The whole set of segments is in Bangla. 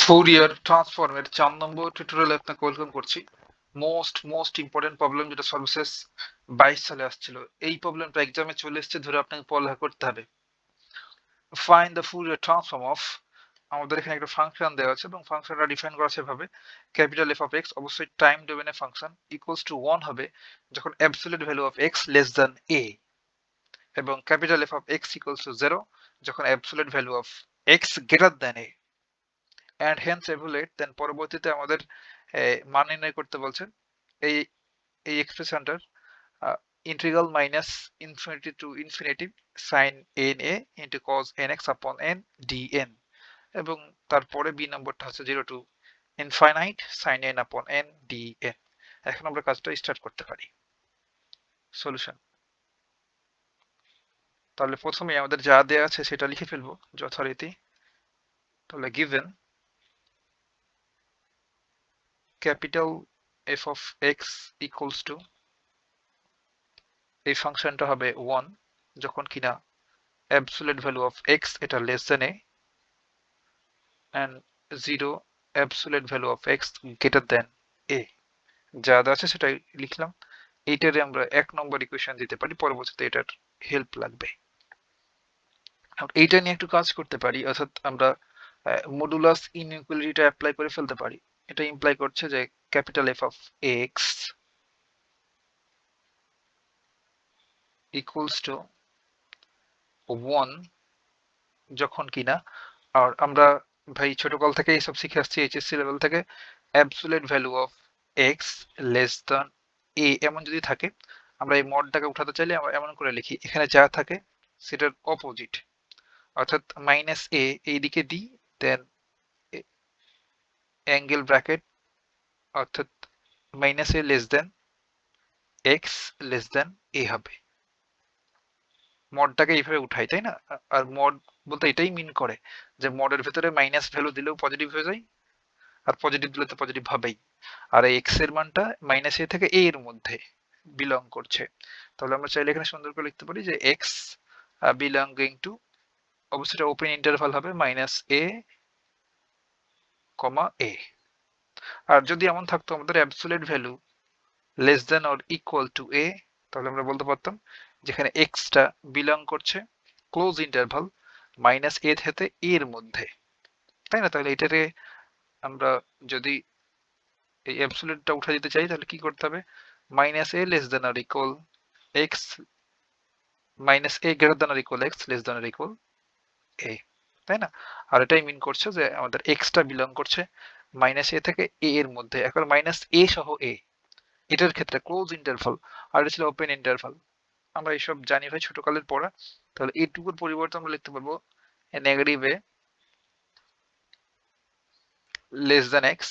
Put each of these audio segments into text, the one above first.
ফুরিয়ার ট্রান্সফর্মের 4 নম্বর টিউটোরিয়ালে আপনাকে ওয়েলকাম করছি। মোস্ট ইম্পর্টেন্ট প্রবলেম যেটা সর্বশেষ 22 সালে আসছিল, এই প্রবলেমটা এক্সামে চলে এসেছে ধরে আপনাকে পড়ালেখা করতে হবে। Find the Fourier transform of, আমাদের এখানে একটা ফাংশন দেওয়া আছে এবং ফাংশনটা ডিফাইন করা আছে এভাবে, ক্যাপিটাল এফ অফ এক্স অবশ্যই টাইম ডোমেনে ফাংশন ইকুয়ালস টু 1 হবে যখন absolute value of x less than a, এবং capital F of x equals to 0 যখন absolute value of x greater than a, and hence evaluate, then পরবর্তীতে আমাদের মান নির্ণয় করতে বলছেন এই এই এক্সপ্রেশনটার integral minus infinity to infinity sine n a into cos n x upon n d n, এবং তারপরে বি নম্বরটা হচ্ছে 0 to infinite sine n upon n d n. এখন আমরা কাজটা স্টার্ট করতে পারি। সলিউশন, তাহলে প্রথমে আমাদের যা দেওয়া আছে সেটা লিখে ফেলবো যথারীতি। তাহলে given capital F of x equals to, এই ফাংশনটা হবে 1 যখন কিনা অ্যাবসলিউট ভ্যালু অফ এক্স এটা less than a, and 0 absolute value of x greater than a. যা আছে সেটাই লিখলাম। এইটারে আমরা 1 নম্বর ইকুয়েশন দিতে পারি, পরবর্তীতে এটার হেল্প লাগবে। এইটা নিয়ে একটু কাজ করতে পারি, অর্থাৎ আমরা মডুলাস ইনইকুয়ালিটিটা অ্যাপ্লাই করে ফেলতে পারি। এটা ইমপ্লাই করছে যে capital F of x equals to 1 যখন কিনা, আর আমরা ভাই ছোটকাল থেকে এইসব শিখে আসছি এইচএসসি লেভেল থেকে, absolute value of x less than a এমন যদি থাকে, আমরা এই মডটাকে উঠাতে চাইলে আমরা এমন করে লিখি, এখানে যা থাকে সেটার অপোজিট, অর্থাৎ মাইনাস এ এইদিকে দিই, দেন অ্যাঙ্গেল ব্র্যাকেট, অর্থাৎ minus a less than x less than a হবে। মডটাকে এইভাবে উঠাই, তাই না? আর মড বলতে এটাই মিন করে যে মডের ভেতরে মাইনাস ভ্যালু দিলেও পজিটিভ হয়ে যায়, আর পজিটিভ দিলে তো পজিটিভ হবেই। আর এই এক্স এর মানটা মাইনাস এ থেকে এ এর মধ্যে বিলং করছে। তাহলে আমরা চাইলে এখানে সুন্দর করে লিখতে পারি যে এক্স বিলঙ্গিং টু, অবশ্যই ওপেন ইন্টারভাল হবে মাইনাস এ কমা এ। আর যদি এমন থাকতো আমাদের absolute value less than or equal to a, তাহলে আমরা বলতে পারতাম যেখানে এক্সটা বিলং করছে ক্লোজ ইন্টারভাল মাইনাস এ থেকে এর মধ্যে, তাই না? তাহলে এটাকে আমরা যদি এই অ্যাবসলিউটটা উঠে দিতে চাই তাহলে কি করতে হবে, minus a less then R equal x, minus a greater then R equal x less then R equal এ, তাই না? আর এটাই মিন করছে যে আমাদের এক্সটা বিলং করছে মাইনাস এ থেকে এ এর মধ্যে। এখন মাইনাস এ সহ এ, এটার ক্ষেত্রে ক্লোজ ইন্টারভাল, আর এটা ছিল ওপেন ইন্টারভাল। আমরা এইসব জানি ভাই ছোটকালের পড়া। তাহলে এইটুকুর পরিবর্তে আমরা লিখতে পারবো negative a less than x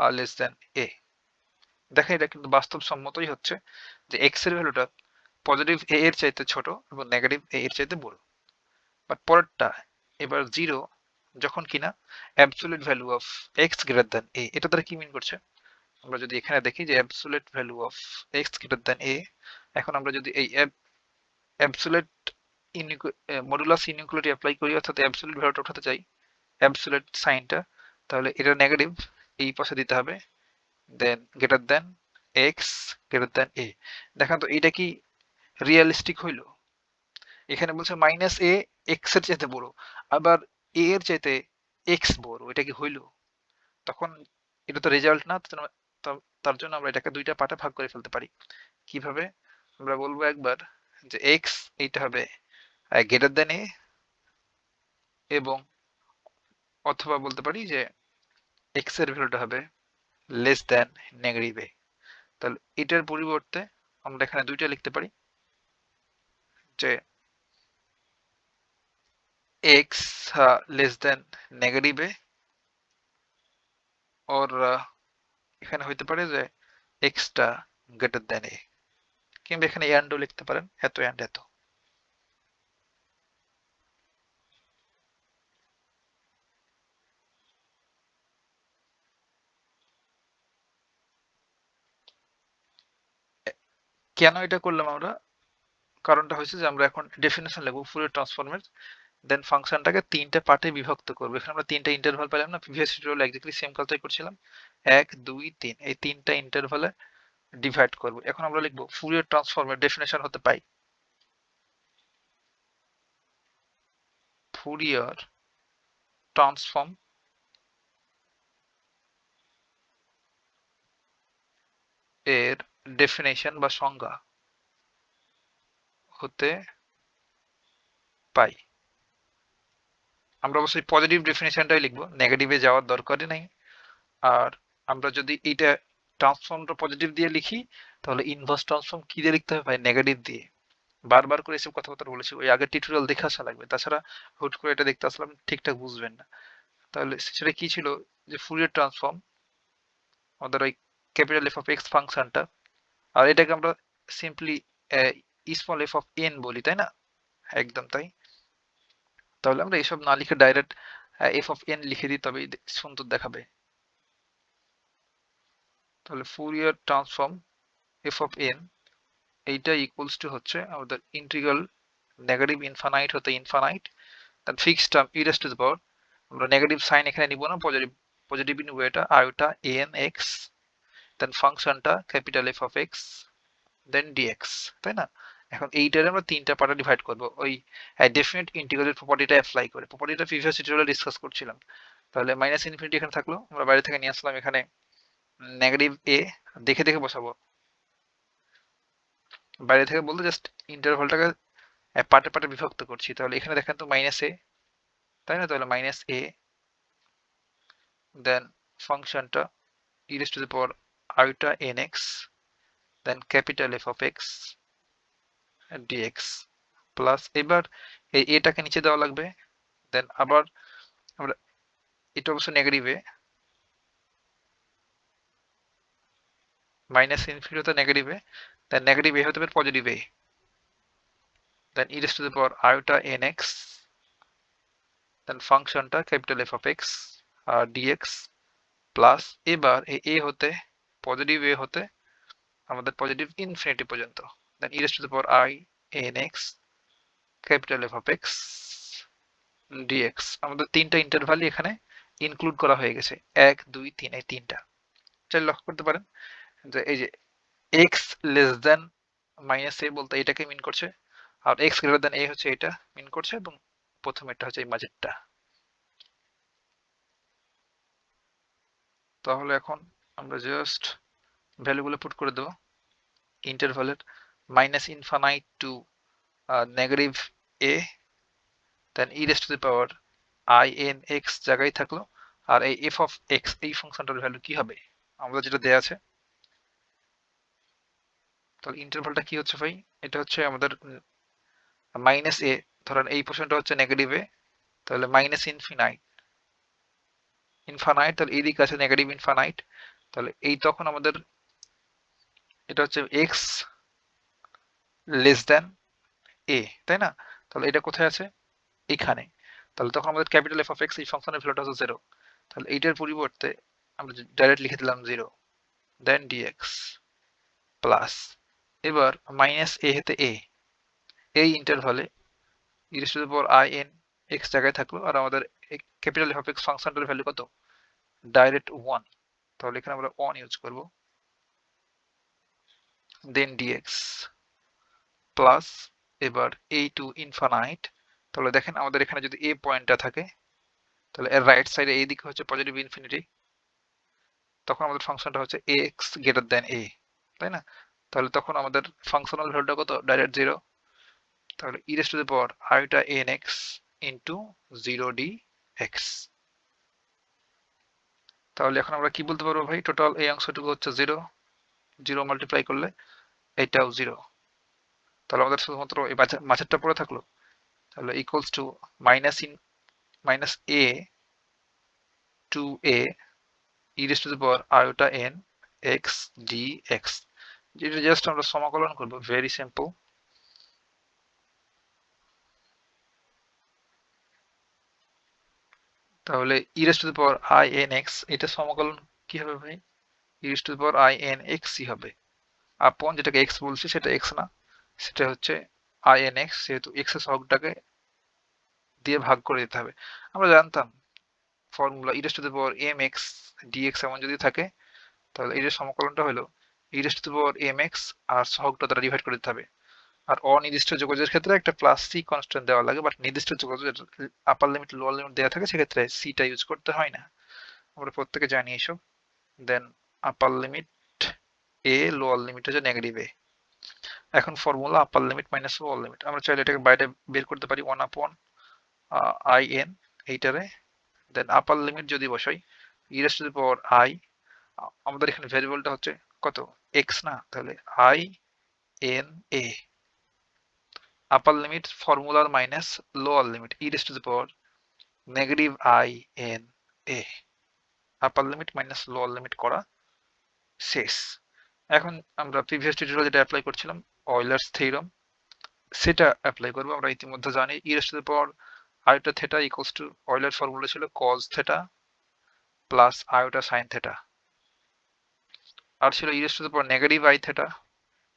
আর লেস দেন এ। দেখেন এটা কিন্তু বাস্তবসম্মতই হচ্ছে যে এক্স এর ভ্যালুটা পজিটিভ এ এর চাইতে ছোট এবং নেগেটিভ এ এর চাইতে বড়। বাট পরেরটা এবার 0 যখন কিনা absolute value of x greater than a, এটা দ্বারা কি মিন করছে, আমরা যদি এখানে দেখি যে absolute value of x greater than a, এখন আমরা যদি এই অ্যাবসলিউট মডুলাস ইনইকুয়ালিটি অ্যাপ্লাই করি, অর্থাৎ অ্যাবসলিউট ভ্যালুটা উঠাতে চাই, অ্যাবসলিউট সাইনটা, তাহলে এটা নেগেটিভ এই পাশে দিতে হবে, then greater than x greater than a. দেখেন তো এটা কি রিয়েলিস্টিক হইল? এখানে বলছে মাইনাস এ এক্স এর চাইতে বড়, আবার এ এর চাইতে এক্স বড়, এটা কি হইল? তখন এটা তো রেজাল্ট না। তার জন্য আমরা এটাকে দুইটা পার্টে ভাগ করে ফেলতে পারি। কিভাবে? আমরা বলবো একবার যে এক্স এইটা হবে গ্রেটার দেন এ, এবং অথবা বলতে পারি যে এক্স এর ভ্যালুটা হবে লেস দেন নেগেটিভ এ। তাহলে এটার পরিবর্তে আমরা এখানে দুইটা লিখতে পারি যে x less than negative a, or এখানে হইতে পারে যে এক্সটা গ্রেটার দেন এ, কিংবা এখানে এন্ডও লিখতে পারেন, এত এন্ড এত। কেন এটা করলাম আমরা? কারণটা হচ্ছে যে আমরা এখন ডেফিনেশন লিখবো ফুরিয়ার ট্রান্সফর্মের, দেন ফাংশনটাকে তিনটা পার্টে বিভক্ত করবো। এখানে আমরা তিনটা ইন্টারভাল পেলাম না, প্রিভিয়াস টিউটোরিয়ালে এক্স্যাক্টলি সেম কাজটাই করছিলাম। 1 2 3 এই তিনটা ইন্টারভালে ডিভাইড করব। এখন আমরা লিখবো ফুরিয়ার ট্রান্সফর্মের ডেফিনেশন হতে পাই ফুরিয়ার ট্রান্সফর্ম এর ডেফিনেশন বা সংজ্ঞা হতে পাই। আমরা অবশ্যই পজিটিভ ডেফিনেশনটাই লিখবো, নেগেটিভে যাওয়ার দরকারই নাই। আর আমরা যদি এইটা ট্রান্সফর্মটা পজিটিভ দিয়ে লিখি, তাহলে ইনভার্স ট্রান্সফর্ম কি দিয়ে লিখতে হবে ভাই? নেগেটিভ দিয়ে। বারবার করে এসব কথাবার্তা বলেছি, ওই আগের টিউটোরিয়াল দেখে আসা লাগবে, তাছাড়া হুট করে এটা দেখতে আসলাম ঠিকঠাক বুঝবেন না। তাহলে সেটা কি ছিল, যে ফুরিয়ার ট্রান্সফর্ম আমাদের ওই ক্যাপিটাল এফ অফ এক্স ফাংশনটা, আর এটাকে আমরা simply small f of N বলি, তাই না? একদম তাই। তাহলে আমরা এসব না লিখে ডাইরেক্ট এফ অফ এন লিখে দিই, তবেই সুন্দর দেখাবে। তাহলে Fourier transform f of n এইটা ইকুয়ালস টু হচ্ছে আমাদের ইন্টিগ্রাল নেগেটিভ ইনফানাইট হতে infinite, then fixed term e raise to the power, আমরা নেগেটিভ সাইন এখানে নিব না, পজিটিভ পজিটিভ নিব, এটা আইটা এন এক্স, দেন ফাংশনটা capital F of x, then dx, তাই না? এখন এইটারে আমরা তিনটা পার্টে ডিভাইড করব, ওই ডেফিনিট ইন্টিগ্রালের প্রপার্টিটা অ্যাপ্লাই করে। প্রপার্টিটা প্রিভিয়াস টিউটোরিয়ালে ডিসকাস করছিলাম। তাহলে মাইনাস ইনফিনিটি এখানে থাকলো, আমরা বাইরে থেকে নিয়ে আসলাম এখানে নেগেটিভ এ, দেখে দেখে বসাবো, বাইরে থেকে বলতে জাস্ট ইন্টারভালটাকে পার্টে পার্টে বিভক্ত করছি। তাহলে এখানে দেখেন তো মাইনাস এ, তাই না? তাহলে মাইনাস এ, দেন ফাংশনটা e raise to the power আইটা n x, then capital F of x dx, plus এবার এই এটাকে নিচে দেওয়া লাগবে, দেন আবার আমরা এটা অবশ্য নেগেটিভে, মাইনাস ইনফিনিটি হতে নেগেটিভে, দেন নেগেটিভ এ হতে পারে positive a, then e raise to the power আইটা এন এক্স, দেন ফাংশনটা ক্যাপিটাল এফ অফ এক্স আর ডিএক্স, প্লাস এবার এই এ হতে পজিটিভ এ হতে আমাদের পজিটিভ ইনফিনিটি পর্যন্ত, then e raise to the power i n x capital F of x d x. আমাদের তিনটা ইন্টারভ্যালই এখানে ইনক্লুড করা হয়ে গেছে, 1 2 3, এই তিনটা। চাইলে লক্ষ্য করতে পারেন যে এই যে এক্স লেস দেন মাইনাস এ বলতে এটাকে মিন করছে, আর এক্স গ্রেটার দেন এ হচ্ছে এটা মিন করছে, এবং প্রথম এটা হচ্ছে এই মাঝেরটা। তাহলে এখন আমরা জাস্ট ভ্যালুগুলো পুট করে দেবো ইন্টারভ্যালের, minus infinite to negative a, then e raise to the power i n x জায়গায় থাকলো, আর এই এফ অফ এক্স এই ফাংশনটার ভ্যালু কি হবে আমাদের যেটা দেয়া আছে। তাহলে ইন্টারভ্যালটা কি হচ্ছে ভাই? এটা হচ্ছে আমাদের মাইনাস এ, ধরেন এই পোর্শনটা হচ্ছে নেগেটিভ এ, তাহলে মাইনাস ইনফিনাইট ইনফানাইট, তাহলে এইদিকে আছে নেগেটিভ ইনফানাইট, তাহলে এই তখন আমাদের এটা হচ্ছে এক্স লেস দেন এ, তাই না? তাহলে এটা কোথায় আছে? এখানে। তাহলে তখন আমাদের ক্যাপিটাল এফ অফ এক্স এই ফাংশনের ভ্যালুটা হচ্ছে 0। তাহলে এইটার পরিবর্তে আমরা ডাইরেক্ট লিখে দিলাম 0, দেন ডিএক্স, প্লাস এবার মাইনাস এ হতে এ, এই ইন্টারভালে e to the power i n x জায়গায় থাকলো, আর আমাদের ক্যাপিটাল এফ অফ এক্স ফাংশনটার ভ্যালু কত? ডাইরেক্ট 1। তাহলে এখানে আমরা 1 ইউজ করব, দেন ডিএক্স, প্লাস এবার এ টু ইনফানাইট। তাহলে দেখেন আমাদের এখানে যদি এ পয়েন্টটা থাকে, তাহলে এর রাইট সাইডে এই দিকে হচ্ছে পজিটিভ ইনফিনিটি, তখন আমাদের ফাংশনটা হচ্ছে এক্স গ্রেটার দেন এ, তাই না? তাহলে তখন আমাদের ফাংশনাল ভ্যালুটা কত? ডাইরেক্ট 0। তাহলে e raise to the power আইটা n x into 0 D x. তাহলে এখন আমরা কি বলতে পারবো ভাই? টোটাল এই অংশটুকু হচ্ছে 0, 0 মাল্টিপ্লাই করলে এটাও 0। তাহলে আমাদের শুধুমাত্র এই মাঝেরটা পড়ে থাকলো, তাহলে equals to minus a to a e raise to the power আইটা এন এক্স ডি এক্স, যেটা জাস্ট আমরা সমাকলন করব, ভেরি সিম্পল। তাহলে e raise to the power i n x, এটা সমাকলন কি হবে ভাই? E raise to the power i n x ই হবে, আপন যেটাকে এক্স বলছি সেটা এক্স না, সেটা হচ্ছে আই এন এক্স, যেহেতু এক্স এর সহগটাকে দিয়ে ভাগ করে দিতে হবে। আমরা জানতাম formula e to the power mx dx এমন যদি থাকে তাহলে এর সমাকলনটা হলো e to the power mx আর সহগটা দ্বারা ডিভাইড করে দিতে হবে। আর অনির্দিষ্ট যোগজের ক্ষেত্রে একটা প্লাস সি কনস্ট্যান্ট দেওয়া লাগে, বাট নির্দিষ্ট যোগজের আপার লিমিট লোয়ার লিমিট দেওয়া থাকে সেক্ষেত্রে সিটা ইউজ করতে হয় না। আমরা প্রত্যেকে জানি এসব। দেন আপার লিমিট এ, লোয়ার লিমিট হচ্ছে নেগেটিভ এ। এখন ফর্মুলা আপার লিমিট মাইনাস লোয়ার লিমিট, আমরা চাইলে এটাকে বাইরে বের করতে পারি 1 আই এন এইটারে। দেন আপার লিমিট যদি বসাই e to the power i, আমাদের এখানে ভ্যারিয়েবলটা হচ্ছে কত, এক্স না, তাহলে i n a upper limit ফর্মুলার minus lower limit e to the power negative i n a, upper limit minus lower limit করা শেষ। এখন আমরা প্রিভিয়াস টিউটোরিয়াল যেটা অ্যাপ্লাই করছিলাম অয়লার্স থিওরেম, সেটা অ্যাপ্লাই করবো। আমরা ইতিমধ্যে জানি e to the power iota theta equals to, Euler formula ছিল cos theta plus iota sine theta, আর ছিল e to the power negative i theta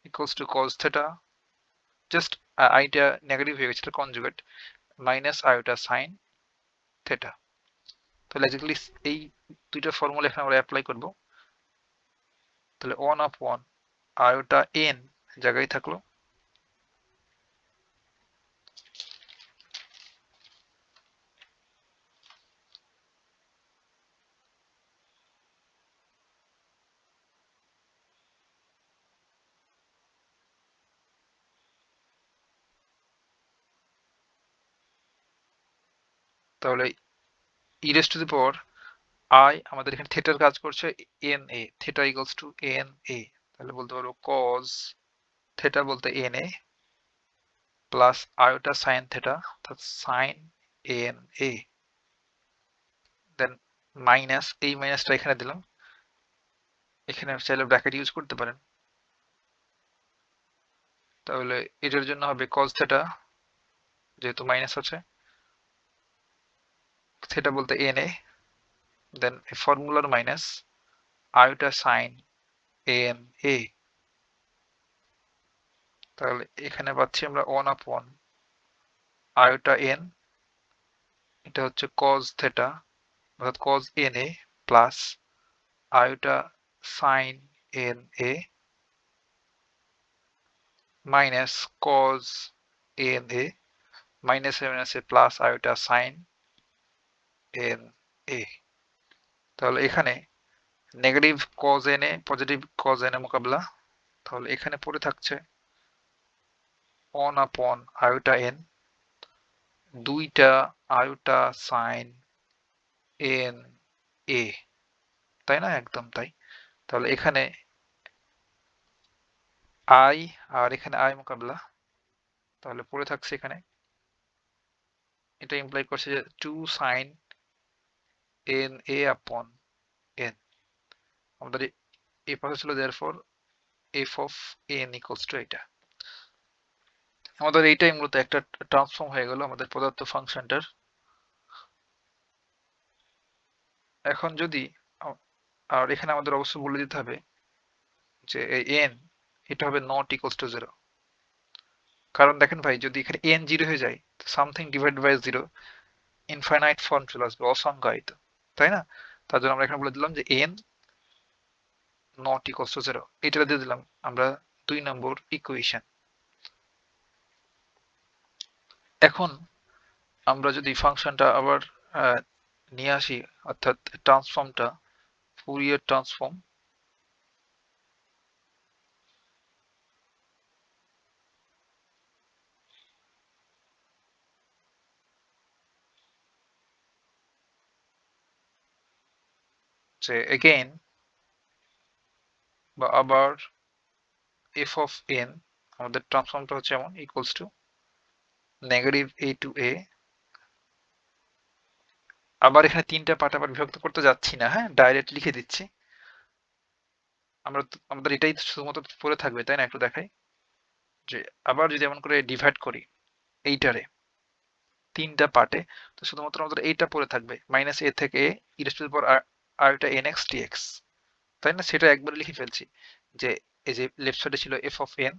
equals to cos theta, just আইটা নেগেটিভ হয়ে গেছে conjugate, minus iota sine theta. তাহলে এক্স্যাক্টলি এই দুইটা ফর্মুলা এখানে আমরা অ্যাপ্লাই করব। তাহলে 1 আয়োটা এন জায়গায় থাকলো, তাহলে e to the power i আমাদের এখানে থেটার কাজ করছে n a, theta equals to n a, তাহলে বলতে পারবো cos থেটা বলতে n a plus iota sine theta sine n a, then minus, এই মাইনাসটা এখানে দিলাম, এখানে চাইলে ব্র্যাকেট ইউজ করতে পারেন। তাহলে এটার জন্য হবে cos থেটা, যেহেতু মাইনাস আছে, থেটা বলতে এন এ, দেন ফর্মুলার minus iota sine n a, তাহলে এখানে পাচ্ছি আমরা 1 আয়োটা এন, এটা হচ্ছে cos থেটা অর্থাৎ cos n a plus iota sine n a minus cos n a, minus মাইনাসে plus iota sine n a. তাহলে এখানে negative cos n a positive cos n a মোকাবেলা, তাহলে এখানে পড়ে থাকছে 1 আয়োটা এন, দুইটা আয়োটা সাইন এন এ, তাই না? একদম তাই। তাহলে এখানে আই আর এখানে আই মোকাবেলা, তাহলে পড়ে থাকছে এখানে, এটা ইমপ্লাই করছে যে 2 সাইন এন এ আপন এন। আমাদের এই পাশে ছিল therefore f of n equals to এটা। আমাদের এইটাই মূলত একটা ট্রান্সফর্ম হয়ে গেল আমাদের পদার্থ ফাংশনটার। এখন যদি আর এখানে আমাদের অবশ্যই বলে দিতে হবে যে এই n এটা হবে নট ইকুয়ালস টু 0, কারণ দেখেন ভাই যদি এখানে n 0 হয়ে যায় something divide by 0 infinite form চলে আসবে, অসংজ্ঞায়িত, তাই না? তার জন্য আমরা এখানে বলে দিলাম যে n নট ইকুয়ালস টু 0, এটা দিয়ে দিলাম আমরা 2 নম্বর ইকুয়েশন। এখন আমরা যদি ফাংশনটা আবার নিয়ে আসি, অর্থাৎ ট্রান্সফর্মটা ফুরিয়ার ট্রান্সফর্ম, যে এগেইন বা আবার f of n, আমাদের ট্রান্সফর্মটা হচ্ছে এমন equals to negative a to a, আবার এখানে তিনটা পার্ট আবার বিভক্ত করতে যাচ্ছি না, হ্যাঁ ডাইরেক্ট লিখে দিচ্ছি। আমরা আমাদের এটাই শুধুমাত্র পড়ে থাকবে, তাই না? একটু দেখাই যে আবার যদি এমন করে ডিভাইড করি এইটারে তিনটা পার্টে, তো শুধুমাত্র আমাদের এইটা পড়ে থাকবে মাইনাস a থেকে a e টু দি পাওয়ার আর এটা nx dx, তাই না? সেটা একবার লিখে ফেলছি যে এই যে লেফট সাইডে ছিল f of n,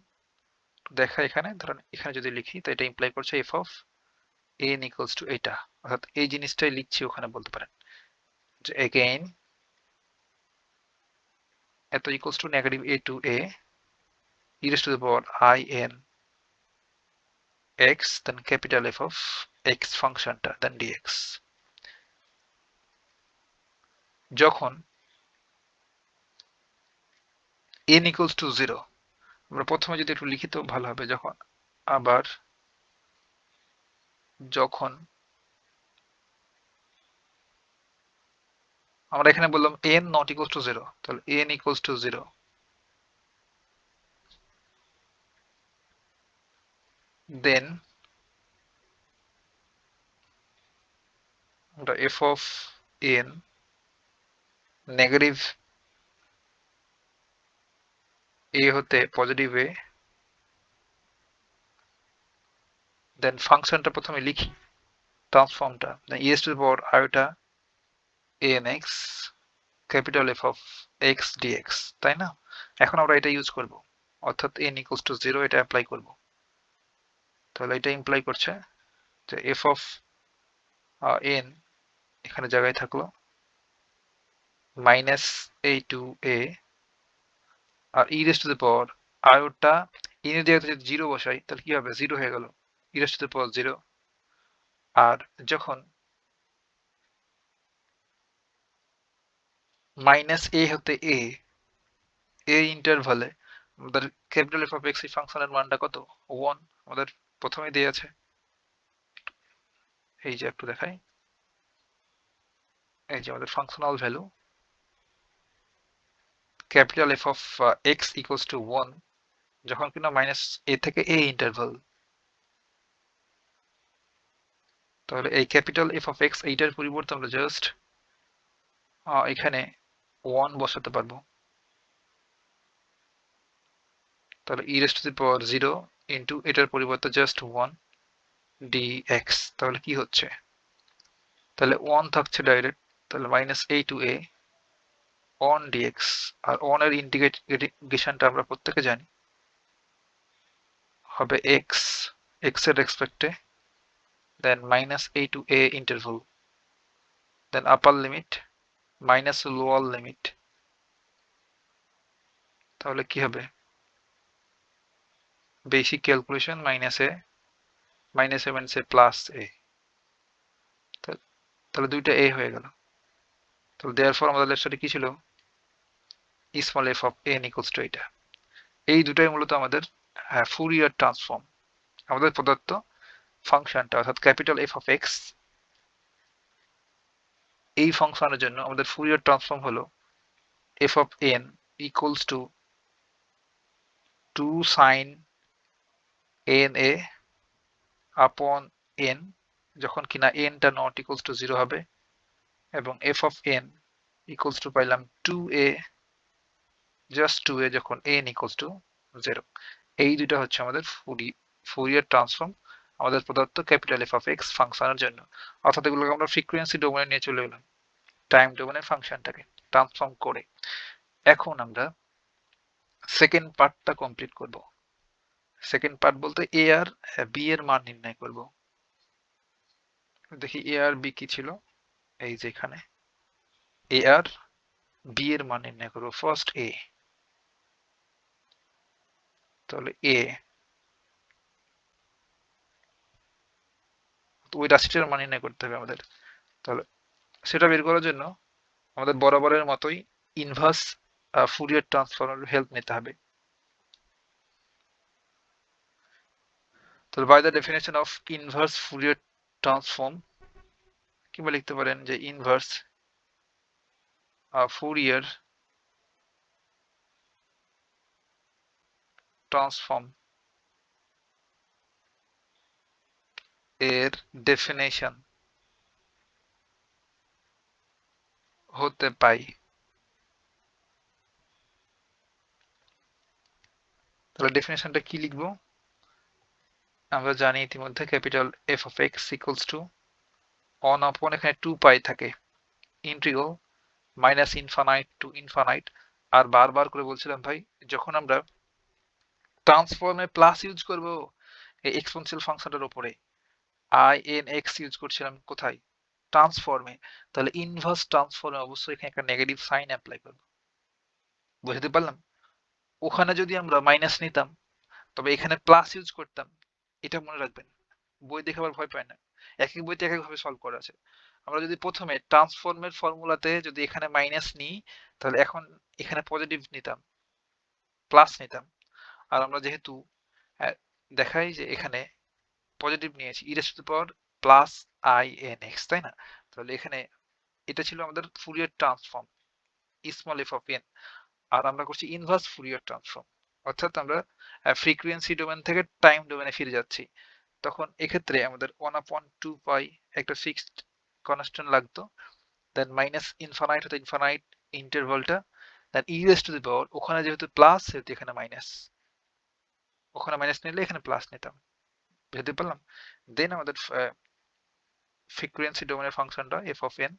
দেখা এখানে ধরেন এখানে যদি লিখি তো এটা ইমপ্লাই করছে f of n equals to এটা, অর্থাৎ এই জিনিসটাই লিখছি ওখানে বলতে পারেন যে again এত equals to negative a to a e raised to the power I n x then capital F of x ফাংশনটা then dx। যখন n equals to 0, আমরা প্রথমে যদি একটু লিখি তো ভালো হবে, যখন আমরা এখানে বললাম n not equals to 0, তাহলে n equals to 0, then আমরা f of n negative a হতে পজিটিভ a, দেন ফাংশনটা প্রথমে লিখি ট্রান্সফর্মটা e raised to the power iota anx capital F of x dx, তাই না? এখন আমরা এটা ইউজ করব, অর্থাৎ n equals to 0 এটা অ্যাপ্লাই করব। তাহলে এটা ইমপ্লাই করছে যে f of n এখানে জায়গায় থাকলো মাইনাস a টু a আর e raised to the power iota n এর জায়গাতে যদি 0 বসাই তাহলে কি হবে, 0 হয়ে গেল, e raised to the power 0। আর যখন মাইনাস a হতে a ইন্টারভালে আমাদের ক্যাপিটাল F of x এই ফাংশনের মানটা কত, 1, আমাদের প্রথমেই দেয়া আছে, এই যে একটু দেখাই, এই যে আমাদের functional value capital F of x equals to 1 যখন কিনা মাইনাস a থেকে a ইন্টারভাল, তাহলে এই ক্যাপিটাল F of x এইটার পরিবর্তে আমরা জাস্ট এখানে 1 বসাতে পারবো, তাহলে e raised to the power 0 into এটার পরিবর্তে জাস্ট 1 dx। তাহলে কি হচ্ছে, তাহলে 1 থাকছে ডাইরেক্ট, তাহলে minus a to a 1 dx, আর 1 এর ইন্টিগ্রেশনটা আমরা প্রত্যেকে জানি হবে x এর রেসপেক্টে, then minus a to a interval, then upper limit minus lower limit, তাহলে কি হবে, basic calculation minus a minus plus a, তাহলে দুইটা a হয়ে গেল। তাহলে দেয়ারফর আমাদের লেকচারে কি ছিল, small f of n equals to এটা। এই দুটাই মূলত আমাদের ফুরিয়ার ট্রান্সফর্ম, আমাদের প্রদত্ত ফাংশনটা অর্থাৎ ক্যাপিটাল F of x এই ফাংশনের জন্য আমাদের ফুরিয়ার ট্রান্সফর্ম হলো f of n equals to 2 sin n a upon n যখন কিনা n টা not equals to 0 হবে, এবং f of n equals to পাইলাম 2a just 2a যখন n equals to 0। এই দুটো হচ্ছে আমাদের ফুরিয়ার ট্রান্সফর্ম আমাদের প্রদত্ত ক্যাপিটাল F of x ফাংশনের জন্য, অর্থাৎ এগুলোকে আমরা ফ্রিকোয়েন্সি ডোমেনে নিয়ে চলে গেলাম টাইম ডোমেনের ফাংশনটাকে ট্রান্সফর্ম করে। এখন আমরা সেকেন্ড পার্টটা কমপ্লিট করব। সেকেন্ড পার্ট বলতে a আর b এর মান নির্ণয় করব। দেখি a আর b কি ছিল, এই যে এখানে a আর b এর মান নির্ণয় করব। ফার্স্ট a, তাহলে a ওই রাশিটার মান নির্ণয় করতে হবে আমাদের। তাহলে সেটা বের করার জন্য আমাদের বরাবরের মতোই ইনভার্স ফুরিয়ার ট্রান্সফর্মের হেল্প নিতে হবে। তাহলে by the definition of inverse Fourier transform কিংবা লিখতে পারেন যে ইনভার্স ফুরিয়ার ট্রান্সফর্ম এর ডেফিনেশন হতে পাই। তাহলে ডেফিনেশনটা কি লিখবো, আমরা জানি ইতিমধ্যে capital F of x equals to 1 upon এখানে 2 পাই থাকে integral minus infinite two infinite. আর বারবার করে বলছিলাম ভাই, যখন আমরা ট্রান্সফর্মে প্লাস ইউজ করব এই এক্সপোনেনশিয়াল ফাংশনটার উপরে, আই এন এক্স ইউজ করছিলাম কোথায়, ট্রান্সফর্মে, তাহলে ইনভার্স ট্রান্সফর্মে অবশ্যই এখানে একটা নেগেটিভ সাইন অ্যাপ্লাই করবো। বুঝতে পারলাম? ওখানে যদি আমরা মাইনাস নিতাম তবে এখানে প্লাস ইউজ করতাম। এটা মনে রাখবেন, বই দেখে আবার ভয় পায় না, এক এক বইতে এক এক ভাবে সলভ করা আছে। আমরা যদি প্রথমে ট্রান্সফর্মের ফর্মুলাতে যদি এখানে মাইনাস নিই, তাহলে এখন এখানে পজিটিভ নিতাম, প্লাস নিতাম। আর আমরা যেহেতু আহ, দেখাই যে এখানে পজিটিভ নিয়েছি, e raise to the power plus i n x, তাই না? তাহলে এখানে এটা ছিল আমাদের Fourier transform, small f of n. আর আমরা করছি ইনভার্স ফুরিয়ার ট্রান্সফর্ম, অর্থাৎ আমরা ফ্রিকোয়েন্সি ডোমেন থেকে টাইম ডোমেনে ফিরে যাচ্ছি। তখন এক্ষেত্রে আমাদের 1/2 পাই একটা ফিক্সড কনস্ট্যান্ট লাগতো, দেন মাইনাস ইনফানাইট হতে infinite ইন্টারভালটা, then e raise to the পাওয়ার, ওখানে যেহেতু প্লাস সেহেতু এখানে মাইনাস, ওখানে মাইনাস নিলে এখানে প্লাস নিতাম। বুঝতে পারলাম? দেন আমাদের ফ্রিকোয়েন্সি ডোমেনের ফাংশনটা F of n,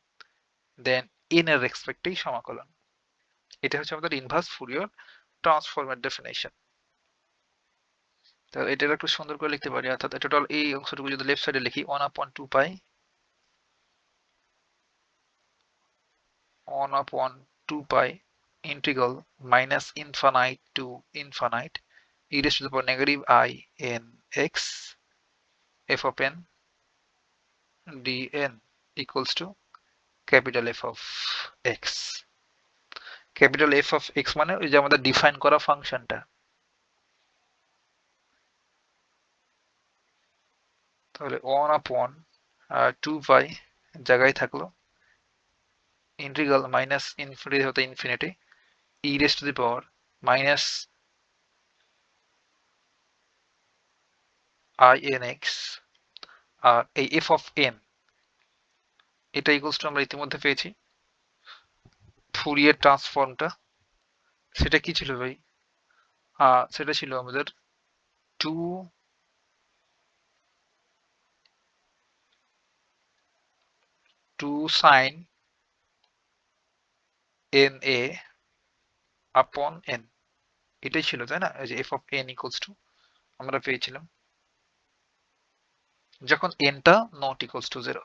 then n এর রেসপেক্টেই সমাকলন। এটা হচ্ছে আমাদের ইনভার্স ফুরিয়র ট্রান্সফর্মের ডেফিনেশন। তাহলে এটা একটু সুন্দর করে লিখতে পারি, অর্থাৎ টোটাল এই অংশটুকু যদি লেফট সাইডে লিখি 1/2 পাই 1/2 পাই integral minus infinite to infinite e raised to the power negative I n x f of n dn equals to capital F of x. Capital F of x মানে ওই যে আমাদের ডিফাইন করা ফাংশনটা। তাহলে 1/2 পাই জায়গায় থাকলো, ইন্টিগ্রাল মাইনাস ইনফিনিটি হতে infinity e raise to the power minus i n x, আর এই এফ অফ এন এটা ইকুয়ালস টু আমরা ইতিমধ্যে পেয়েছি ফুরিয়ার ট্রান্সফর্মটা। সেটা কি ছিল ভাই? সেটা ছিল আমাদের 2 সাইন এন এ আপন এন, এটাই ছিল তাই না? এই যে f of n equals to আমরা পেয়েছিলাম যখন এনটা not equals to 0,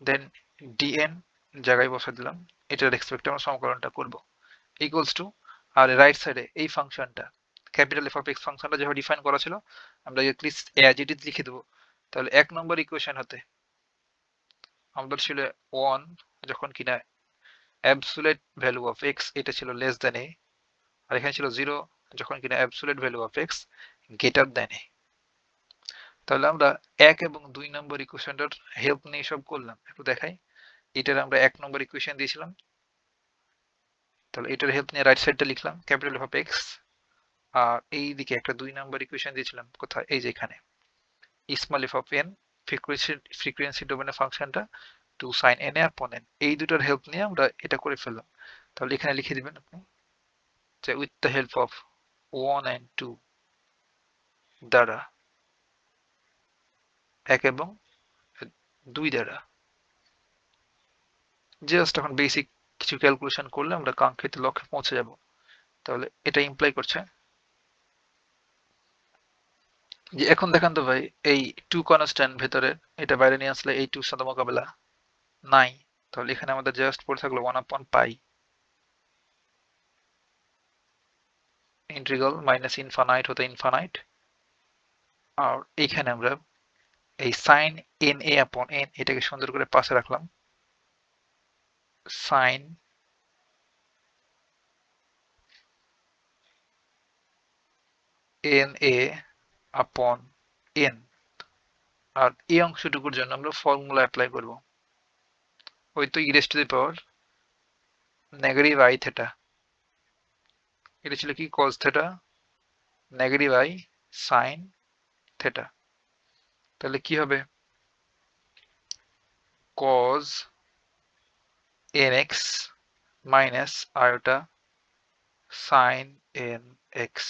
then d n জায়গায় বসে দিলাম, এটার রেসপেক্টে আমরা সমাকলনটা করব ইকুয়ালস টু, আর রাইট সাইডে এই ফাংশনটা ক্যাপিটাল এফ অফ এক্স ফাংশনটা যেভাবে ডিফাইন করা ছিল আমরা প্লিজ অ্যাজ ইট ইজ লিখে দেবো। তাহলে 1 নম্বর ইকুয়েশন হতে আমাদের ছিল 1 যখন কিনা অ্যাবসোলিউট ভ্যালু অফ এক্স এটা ছিল লেস দ্যান এ, আর এখানে ছিল 0 যখন কিনা absolute value of x greater than a. তাহলে আমরা 1 এবং 2 নম্বর ইকুয়েশনটার হেল্প নিয়ে সব করলাম, একটু দেখাই। এটার আমরা 1 নম্বর ইকুয়েশন দিয়েছিলাম, তাহলে এটার হেল্প নিয়ে রাইট সাইডটা লিখলাম ক্যাপিটাল এফ অফ এক্স, আর এই দিকে একটা 2 নম্বর ইকুয়েশন দিয়েছিলাম কোথায়, এই যে এখানে small f of N frequency ডোমেনের ফাংশনটা 2 sin n এ আপন n, এই দুটোর হেল্প নিয়ে আমরা এটা করে ফেললাম। তাহলে এখানে লিখে দিবেন আপনি যে with the help of 1 and 2 দ্বারা, 1 এবং 2 দ্বারা, জাস্ট এখন বেসিক কিছু ক্যালকুলেশন করলে আমরা কাঙ্ক্ষিত লক্ষ্যে পৌঁছে যাব। তাহলে এটা ইমপ্লাই করছে যে এখন দেখান তো ভাই এই 2 কনস্ট্যান্ট ভেতরে, এটা বাইরে নিয়ে আসলে এই 2 সাথে মোকাবেলা নাই, তাহলে এখানে আমাদের জাস্ট পড়ে থাকলো 1/পাই ইন্টিগ্রাল মাইনাস ইনফানাইট হতে ইনফানাইট, আর এইখানে আমরা এই সাইন এন এ আপন এন এটাকে সুন্দর করে পাশে রাখলাম, সাইন এন এ আপন এন, আর এই অংশটুকুর জন্য আমরা ফর্মুলা অ্যাপ্লাই করব, ওই তো e raise to the power negative i theta, এটা ছিল কি cos theta negative i sine theta. তাহলে কি হবে cos n x minus iota sine n x,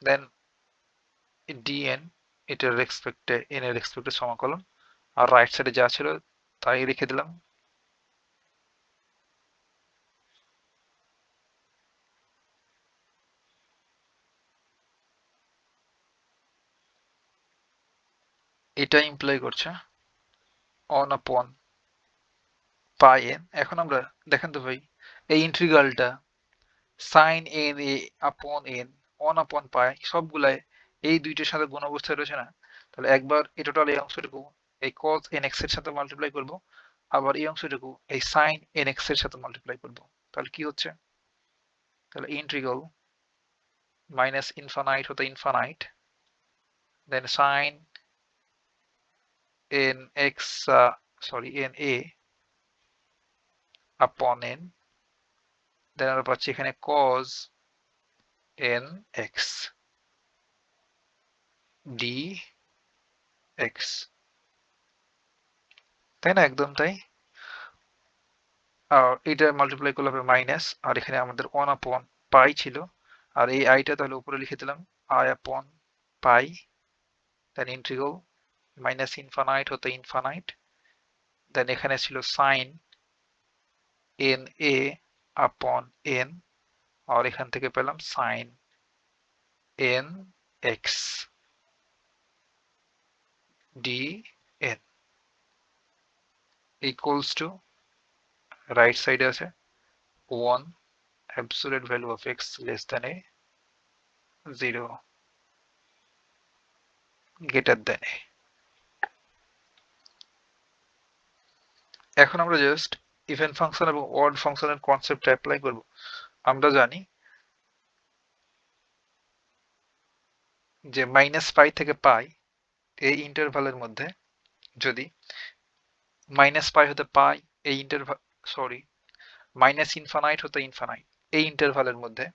then d n এটার রেসপেক্টে এন এর রেসপেক্টে সমাকলন, আর রাইট সাইডে যা ছিল তাই রেখে দিলাম। এটা ইমপ্লাই করছে 1 upon pi n। এখন আমরা দেখেন তো ভাই, এই ইন্টিগ্রালটা sin n a upon n 1 upon pi সবগুলাই এই দুইটার সাথে গুণ অবস্থায় রয়েছে না? তাহলে একবার এই টোটাল এই অংশটুকু এই cos nx এর সাথে মাল্টিপ্লাই করব, আবার এই অংশটুকু এই sin nx এর সাথে মাল্টিপ্লাই করব। তাহলে কি হচ্ছে? তাহলে ইন্টিগ্রাল মাইনাস ইনফানাইট হতে ইনফানাইট, দেন sin nx na upon n, দেন আমরা পাচ্ছি এখানে cos nx dx, তাই না? একদম তাই। আর এটা মাল্টিপ্লাই করলে হবে মাইনাস, আর এখানে আমাদের 1 আপন পাই ছিল, আর এই আইটা তাহলে উপরে লিখে দিলাম আই আপন পাই, দেন ইন্টিগ্রাল মাইনাস ইনফানাইট হতে ইনফানাইট, দেন এখানে ছিল সাইন এন এ আপন এন, আর এখান থেকে পেলাম sign n x D n equals two, right সাইডে আছে 1 absolute value of x less than a 0 greater than a। এখন আমরা জাস্ট ইভেন ফাংশন এবং অড ফাংশনের কনসেপ্ট অ্যাপ্লাই করব। আমরা জানি যে মাইনাস পাই থেকে পাই এই ইন্টারভালের মধ্যে যদি মাইনাস পাই হতে পাই এই ইন্টারভাল, সরি, মাইনাস ইনফানাইট হতে ইনফানাইট এই ইন্টারভালের মধ্যে,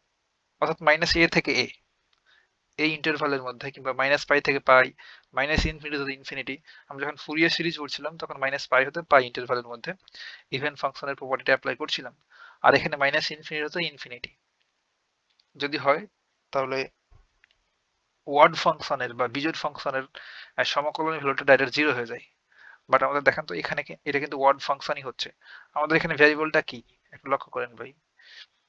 অর্থাৎ মাইনাস এ থেকে এ এই ইন্টারভালের মধ্যে, কিংবা মাইনাস পাই থেকে পাই, মাইনাস ইনফিনিটি হতে ইনফিনিটি, আমরা যখন ফুরিয়ার সিরিজ পড়ছিলাম তখন মাইনাস পাই হতে পাই ইন্টারভালের মধ্যে ইভেন ফাংশনের প্রপার্টিটা অ্যাপ্লাই করছিলাম। আর এখানে মাইনাস ইনফিনিটি হতে ইনফিনিটি যদি হয়, তাহলে ওয়ার্ড ফাংশনের বা বিজোড় ফাংশনের সমকলনের ভ্যালুটা ডাইরেক্ট জিরো হয়ে যায়। বাট আমাদের দেখেন তো এখানে এটা কিন্তু ওয়ার্ড ফাংশনই হচ্ছে। আমাদের এখানে ভ্যারিয়েবলটা কি একটু লক্ষ্য করেন ভাই,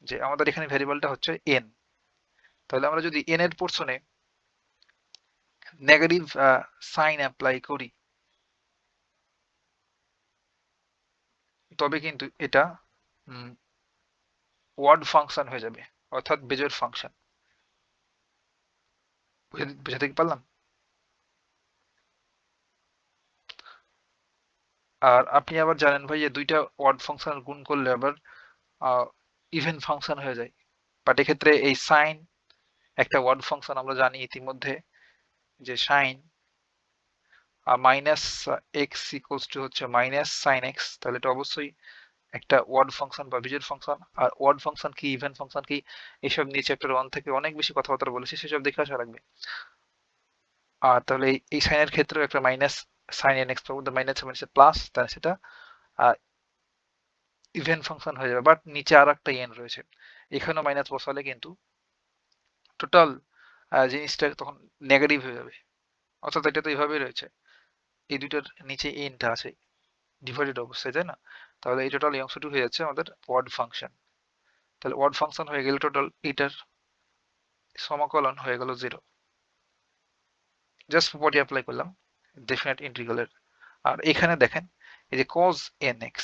যে আমাদের এখানে ভ্যারিয়েবলটা হচ্ছে এন। তাহলে আমরা যদি এন এর পোর্শনে নেগেটিভ সাইন অ্যাপ্লাই করি, তবে কিন্তু এটা ওয়ার্ড ফাংশন হয়ে যাবে, অর্থাৎ বেজোড় ফাংশন। বুঝাতে কি পারলাম? আর আপনি আবার জানেন ভাই যে দুইটা ওয়ার্ড ফাংশন গুণ করলে আবার ইভেন ফাংশন হয়ে যায়। বাট এক্ষেত্রে এই সাইন একটা ওয়ার্ড ফাংশন, আমরা জানি ইতিমধ্যে যে sine minus x equals to হচ্ছে মাইনাস সাইন এক্স, তাহলে এটা অবশ্যই একটা ওয়ার্ড ফাংশন বা বিজোড় ফাংশন। আর ওয়ার্ড ফাংশন কি, ইভেন ফাংশন কি, এসব নিয়ে চ্যাপ্টার 1 থেকে অনেক বেশি কথাবার্তা বলেছি, সেসব দেখে আসা লাগবে। আর তাহলে এই সাইনের ক্ষেত্রেও একটা মাইনাস সাইন এন এক্স পাবো, মাইনাস মাইনাস প্লাস, তাহলে সেটা ইভেন ফাংশন হয়ে যাবে। বাট নিচে আর একটা এন রয়েছে, এখানেও মাইনাস বসালে কিন্তু টোটাল জিনিসটা তখন নেগেটিভ হয়ে যাবে। অর্থাৎ এটা তো এইভাবেই রয়েছে, এই দুইটার নিচে এনটা আছে ডিভাইডেড অবস্থায়, তাই না? তাহলে এই টোটাল এই অংশটি হয়ে যাচ্ছে আমাদের ওয়ার্ড ফাংশন। তাহলে ওয়ার্ড ফাংশন হয়ে গেলে টোটাল এটার সমাকলন হয়ে গেল 0। জাস্ট প্রপার্টি অ্যাপ্লাই করলাম ডেফিনেট ইন্টিগ্রালের। আর এখানে দেখেন এই যে cos nx,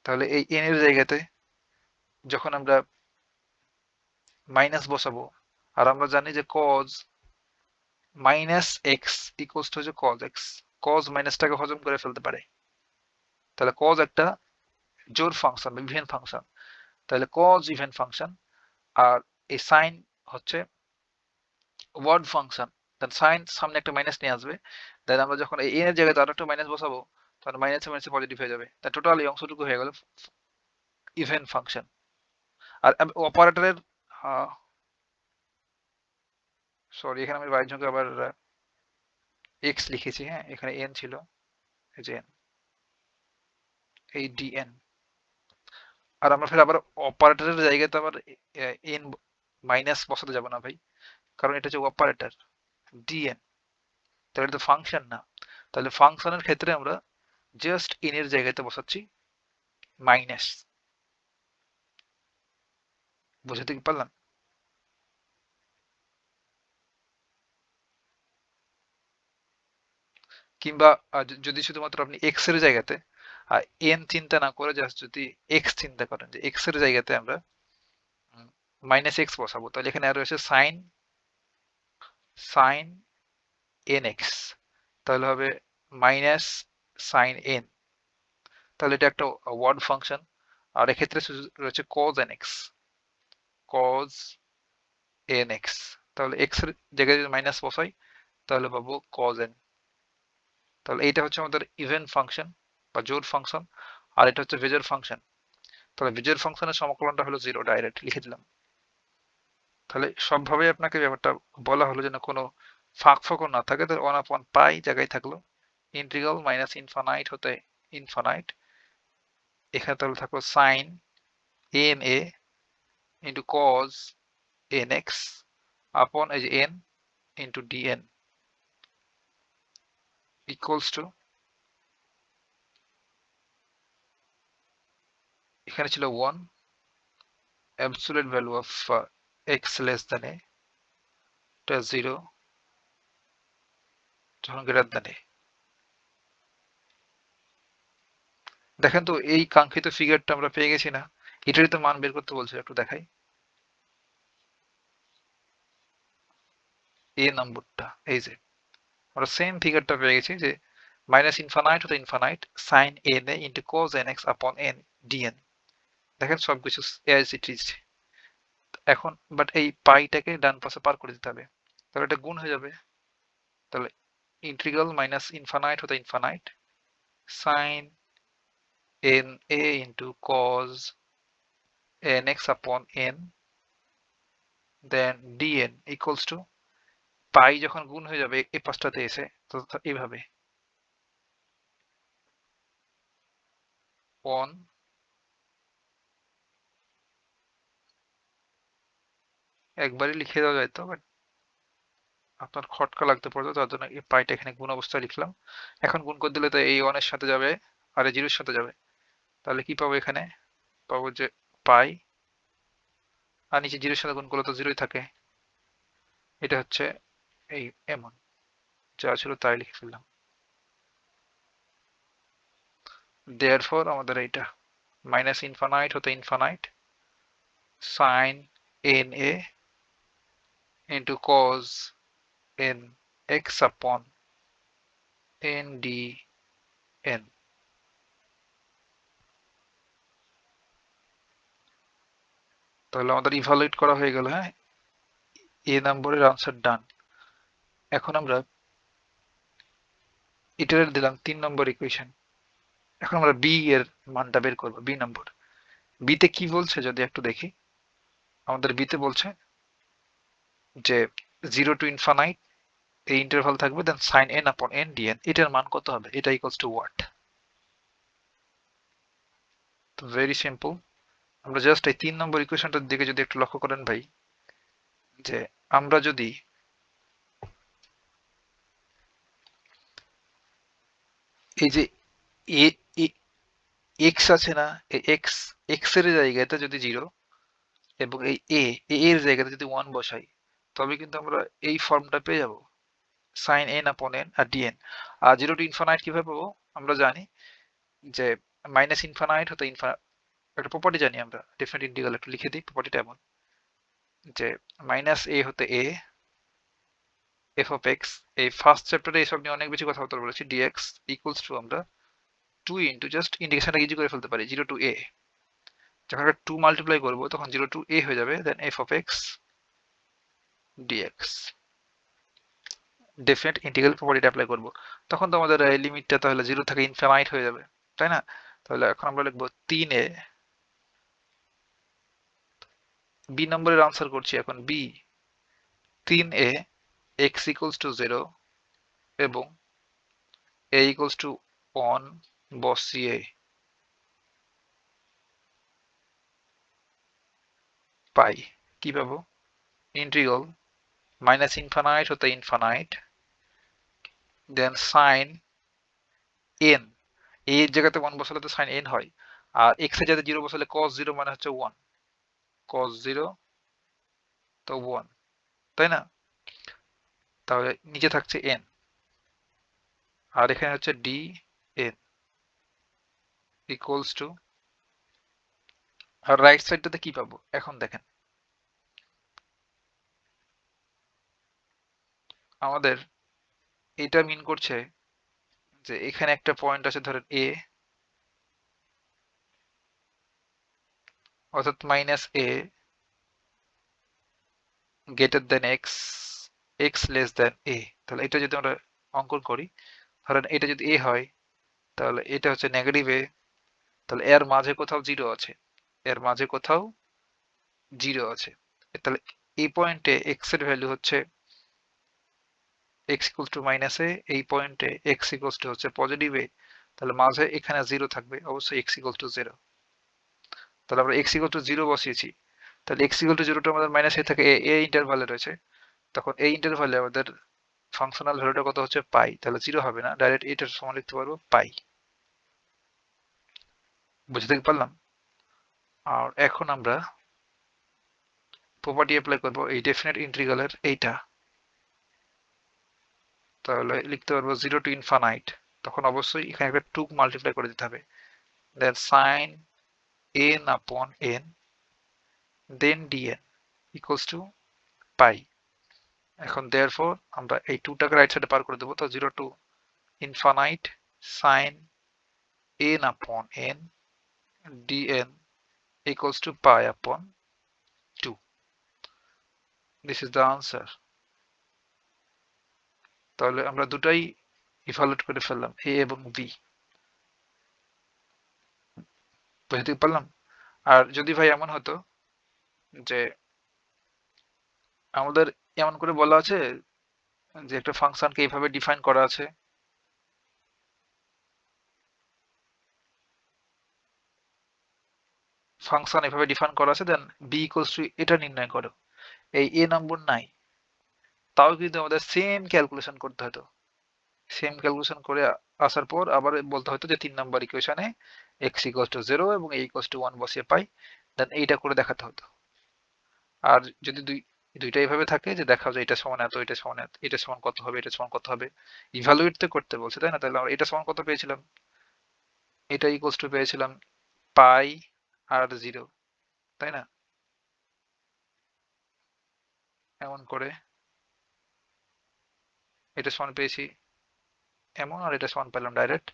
তাহলে এই n এর জায়গাতে যখন আমরা মাইনাস বসাবো, আর আমরা জানি যে cos minus x equals to হচ্ছে cos x, cos মাইনাসটাকে হজম করে ফেলতে পারে। তাহলে cos একটা জোড় ফাংশন বা ইভেন ফাংশন, তাহলে cos ইভেন ফাংশন, আর এই সাইন হচ্ছে ওয়ার্ড ফাংশন। দেন সাইন সামনে একটা মাইনাস নিয়ে আসবে, দেন আমরা যখন এই এর জায়গায় আরো একটা মাইনাস বসাবো, তাহলে মাইনাসে মাইনাসে পজিটিভ হয়ে যাবে। তাই টোটাল এই অংশটুকু হয়ে গেল ইভেন ফাংশন। আর অপারেটরের, সরি এখানে আমি বাইরের জন্য আবার এক্স লিখেছি, হ্যাঁ এখানে এন ছিল, এই যে এই ডিএন। আর আমরা ফের আবার অপারেটরের জায়গাতে আবার এন মাইনাস বসাতে যাব না ভাই, কারণ এটা হচ্ছে অপারেটর ডিএন, তাহলে এটা তো ফাংশন না। তাহলে ফাংশনের ক্ষেত্রে আমরা জাস্ট এন এর জায়গাতে বসাচ্ছি মাইনাস। বুঝাতে কি পারলাম? কিংবা যদি শুধুমাত্র আপনি এক্স এর জায়গাতে এন চিন্তা না করে জাস্ট যদি এক্স চিন্তা করেন, যে এক্স এর জায়গাতে আমরা মাইনাস এক্স বসাবো, তাহলে এখানে আর রয়েছে সাইন সাইন এন এক্স, তাহলে হবে মাইনাস সাইন এন, তাহলে এটা একটা ওয়ার্ড ফাংশন। আর এক্ষেত্রে রয়েছে cos nx, cos nx, তাহলে x এর জায়গায় যদি মাইনাস বসাই তাহলে পাবো cos n। তাহলে এইটা হচ্ছে আমাদের ইভেন ফাংশন বা জোড় ফাংশন, আর এটা হচ্ছে বেজোড় ফাংশন। তাহলে বেজোড় ফাংশনের সমাকলনটা হলো 0, ডাইরেক্ট লিখে দিলাম। তাহলে সবভাবে আপনাকে ব্যাপারটা বলা হলো যেন কোনো ফাঁক ফোকর না থাকে। তাহলে 1/π জায়গায় থাকলো, ইন্টিগ্রাল মাইনাস ইনফানাইট হতে ইনফানাইট, এখানে তাহলে থাকলো sign n a into cos nx আপন এই যে n into dn equals two, এখানে ছিল 1, absolute value of x less than a, এটা 0 যখন গ্রেটার দ্যান a। দেখেন তো এই কাঙ্ক্ষিত ফিগারটা আমরা পেয়ে গেছি না? এটারই তো মান বের করতে বলছে, একটু দেখাই a নম্বরটা। এই যে আমরা সেম ফিগারটা পেয়ে গেছি, যে মাইনাস ইনফানাইট হতে infinite sine n a into cos nx আপন n dn। দেখেন সবকিছু অ্যাজ ইট ইজ। এখন বাট এই পাইটাকে ডান পাশে পার করে দিতে হবে, তাহলে এটা গুণ হয়ে যাবে। তাহলে ইন্টিগ্রাল মাইনাস ইনফানাইট হতে infinite sine n a into cos nx আপন n then dn equals to, pi যখন গুণ হয়ে যাবে এই পাশটাতে এসে, তো এইভাবে 1, একবারই লিখে দেওয়া যায় তো, বাট আপনার খটকা লাগতে পারতো, তার জন্য এই পাইটা এখানে গুণ অবস্থায় লিখলাম। এখন গুণ করে দিলে তো এই 1 এর সাথে যাবে আর এই 0 এর সাথে যাবে, তাহলে কি পাবো এখানে? পাবো যে পাই, আর নিচে 0 এর সাথে গুণ করলে তো 0ই থাকে। এটা হচ্ছে এই এমন যা ছিল তাই লিখে ফেললাম। দেয়ারফর আমাদের এইটা মাইনাস ইনফানাইট হতে infinite sine n a into cos n x upon n dn। তাহলে আমাদের ইভালুয়েট করা হয়ে গেল। হ্যাঁ, এ নম্বরের আনসার ডান। এখন আমরা ইটারেট দিলাম 3 নম্বর ইকুয়েশন। এখন আমরা বি এর মানটা বের করব, বি নম্বর। বি তে কি বলছে যদি একটু দেখি। আমাদের বি তে বলছে যে 0 টু ইনফানাইট এই ইন্টারভাল থাকবে, দেন সাইন n আপন n dn, এটার মান কত হবে? এটা ইকুয়ালস টু হোয়াট? তো ভেরি সিম্পল, আমরা জাস্ট এই 3 নম্বর ইকুয়েশনটার দিকে যদি একটু লক্ষ্য করেন ভাই, যে আমরা যদি এই যে এ এক্স আছে না, এক্স এক্স এর জায়গাতে যদি 0 এবং এই এ এর জায়গাতে যদি 1 বসাই, তবে কিন্তু আমরা এই ফর্মটা পেয়ে যাব, সাইন এন আপন এন আর ডিএন। আর 0 টু ইনফানাইট কিভাবে পাবো? আমরা জানি যে মাইনাস ইনফানাইট হতে ইনফানাইট, একটা প্রপার্টি জানি আমরা, ডেফিনেট ইন্টিগ্রাল একটু লিখে দিই। প্রপার্টিটা এমন যে মাইনাস এ হতে এ এফ অফ এক্স, এই ফার্স্ট চ্যাপ্টারে এইসব নিয়ে অনেক বেশি কথাবার্তা বলেছি, ডিএক্স ইকুয়ালস টু আমরা 2 ইন্টু জাস্ট ইন্ডিকেশনটা ইজি করে ফেলতে পারি, 0 টু এ। যখন একটা 2 মাল্টিপ্লাই করবো তখন 0 টু এ হয়ে যাবে, then f of x d x. Definite integral প্রপার্টিটা অ্যাপ্লাই করব, তখন তো আমাদের লিমিটটা তাহলে 0 থেকে ইনফাইনাইট হয়ে যাবে, তাই না? তাহলে এখন আমরা লিখবো 3 এ, বি নম্বরের আনসার করছি এখন, B 3 a x equals to 0 এবং এ ইকুয়ালস টু 1 বসিয়ে পাই কি পাবো? ইন্টিগ্রাল মাইনাস ইনফানাইট হতে ইনফানাইট দেন সাইন এন, এর জায়গাতে 1 বসালে তো সাইন এন হয়, আর এক্স এর জায়গাতে 0 বসালে cos 0 মানে হচ্ছে 1, cos 0 তো 1, তাই না? তাহলে নিচে থাকছে n, আর এখানে হচ্ছে ডি এন ইকুয়ালস টু, আর রাইট সাইডটাতে কি পাবো এখন দেখেন, আমাদের এটা মিন করছে যে এখানে একটা পয়েন্ট আছে ধরেন এ, অর্থাৎ minus a greater than x, x less than a. তাহলে এটা যদি আমরা অঙ্কন করি, ধরেন এটা যদি এ হয় তাহলে এটা হচ্ছে নেগেটিভ এ, তাহলে এর মাঝে কোথাও জিরো আছে, এর মাঝে কোথাও জিরো আছে। তাহলে এই পয়েন্টে এক্স এর ভ্যালু হচ্ছে এক্স ইকুয়ালস টু মাইনাস এ, এই পয়েন্টে এক্স ইকুয়ালস টু হচ্ছে পজিটিভ এ, তাহলে মাঝে এখানে জিরো থাকবে, অবশ্যই এক্স ইকুয়ালস টু জিরো। তাহলে আমরা এক্স ইকুয়াল টু জিরো বসিয়েছি, তাহলে এক্স ইকুয়াল টু জিরোটা আমাদের মাইনাস এ থাকে, এ ইন্টারভালে রয়েছে, তখন এই ইন্টারভালে আমাদের ফাংশনাল ভ্যালুটা কত হচ্ছে পাই, তাহলে জিরো হবে না, ডাইরেক্ট এটার সমান লিখতে পারবো পাই। বুঝতে পারলাম? আর এখন আমরা প্রপার্টি অ্যাপ্লাই করবো এই ডেফিনেট ইন্টিগ্রালের এইটা, তাহলে লিখতে পারবো জিরো টু ইনফানাইট, তখন অবশ্যই এখানে একটা টু মাল্টিপ্লাই করে দিতে হবে, then sine n upon n then d n equals to pi. এখন দেয়ারফর আমরা এই টুটাকে রাইট সাইডে পার করে দেবো, তো zero to infinite sine n upon n dn equals to pi upon 2. This is the answer. তাহলে আমরা দুটাই ইভালুয়েট করে ফেললাম, a এবং b। বুঝতে পারলাম? আর যদি ভাই এমন হতো যে আমাদের এমন করে বলা আছে যে একটা ফাংশনকে এইভাবে ডিফাইন করা আছে, ফাংশন এভাবে ডিফাইন করা আছে, দেন b ইকুয়ালস টু এটা নির্ণয় করো, এই a নম্বর নাই, তাও কিন্তু আমাদের সেম ক্যালকুলেশন করতে হতো, সেম ক্যালকুলেশন করে আসার পর আবার বলতে হতো যে 3 নাম্বার ইকুয়েশনে x ইকুয়ালস টু 0 এবং a ইকুয়ালস টু 1 বসিয়ে পাই, দেন এইটা করে দেখাতে হতো। আর যদি দুইটা এইভাবে থাকে যে দেখাও যে এটা সমান এত, এটা সমান এত, এটা সমান কত হবে, এটা সমান কত হবে, ইভালুয়েট তো করতে বলছে তাই না? তাহলে আমরা এটা সমান কত পেয়েছিলাম, এটা ইকুয়ালস টু পেয়েছিলাম পাই আর 0, তাই না? এমন করে এটা সমান পেয়েছি এমন, আর এটা সমান পেলাম ডাইরেক্ট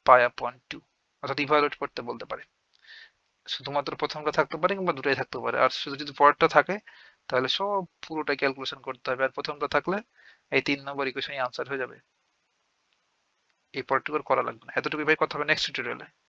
পাই আপন 2, অর্থাৎ ইভালুয়েট করতে বলতে পারে। শুধুমাত্র প্রথমটা থাকতে পারে কিংবা দুটাই থাকতে পারে, আর শুধু যদি পরেরটা থাকে তাহলে সব পুরোটা ক্যালকুলেশন করতে হবে, আর প্রথমটা থাকলে এই 3 নম্বর ইকুয়েশনই আনসার হয়ে যাবে, এই পরেরটুকু আর করা লাগবে না। এতটুকুই ভাই কথা হবে নেক্সট টিউটোরিয়ালে।